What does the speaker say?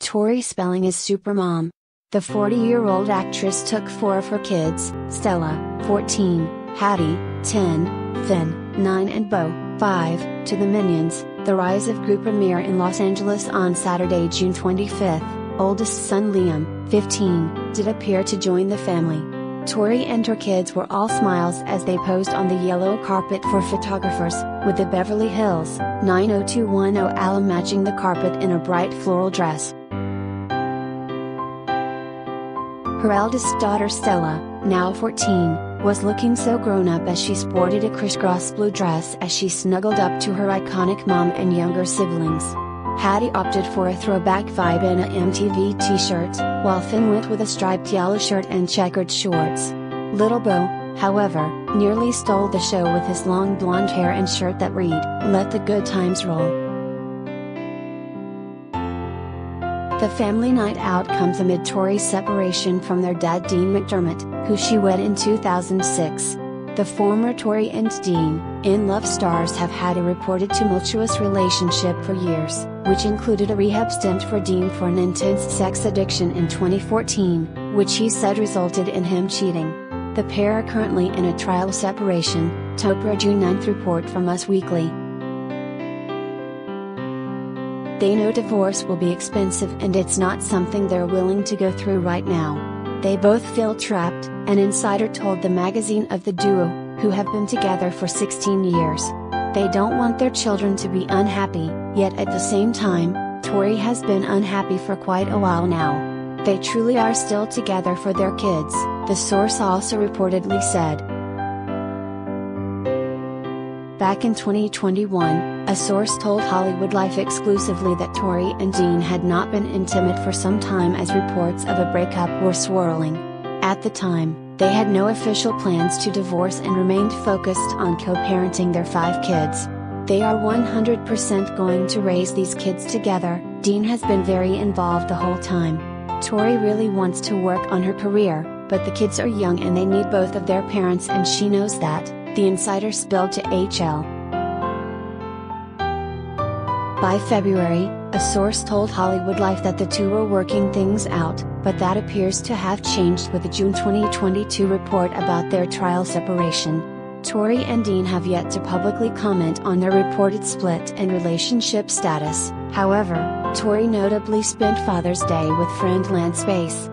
Tori Spelling is supermom. The 40-year-old actress took 4 of her kids, Stella, 14, Hattie, 10, Finn, 9 and Beau, 5, to the Minions, the Rise of Gru premiere in Los Angeles on Saturday, June 25. Oldest son Liam, 15, did appear to join the family. Tori and her kids were all smiles as they posed on the yellow carpet for photographers, with the Beverly Hills 90210 alum matching the carpet in a bright floral dress. Her eldest daughter Stella, now 14, was looking so grown up as she sported a crisscross blue dress as she snuggled up to her iconic mom and younger siblings. Hattie opted for a throwback vibe in a MTV t-shirt, while Finn went with a striped yellow shirt and checkered shorts. Little Beau, however, nearly stole the show with his long blonde hair and shirt that read, "Let the good times roll." The family night out comes amid Tori's separation from their dad Dean McDermott, who she wed in 2006. The former Tori and Dean, in-love stars, have had a reported tumultuous relationship for years, which included a rehab stint for Dean for an intense sex addiction in 2014, which he said resulted in him cheating. The pair are currently in a trial separation, Topra June 9th report from Us Weekly. They know divorce will be expensive and it's not something they're willing to go through right now. They both feel trapped, an insider told the magazine of the duo, who have been together for 16 years. They don't want their children to be unhappy, yet at the same time, Tori has been unhappy for quite a while now. They truly are still together for their kids, the source also reportedly said. Back in 2021, a source told Hollywood Life exclusively that Tori and Dean had not been intimate for some time as reports of a breakup were swirling. At the time, they had no official plans to divorce and remained focused on co-parenting their 5 kids. They are 100% going to raise these kids together. Dean has been very involved the whole time. Tori really wants to work on her career, but the kids are young and they need both of their parents, and she knows that, the insider spilled to HL. By February, a source told Hollywood Life that the two were working things out, but that appears to have changed with the June 2022 report about their trial separation. Tori and Dean have yet to publicly comment on their reported split and relationship status. However, Tori notably spent Father's Day with friend Lance Bass,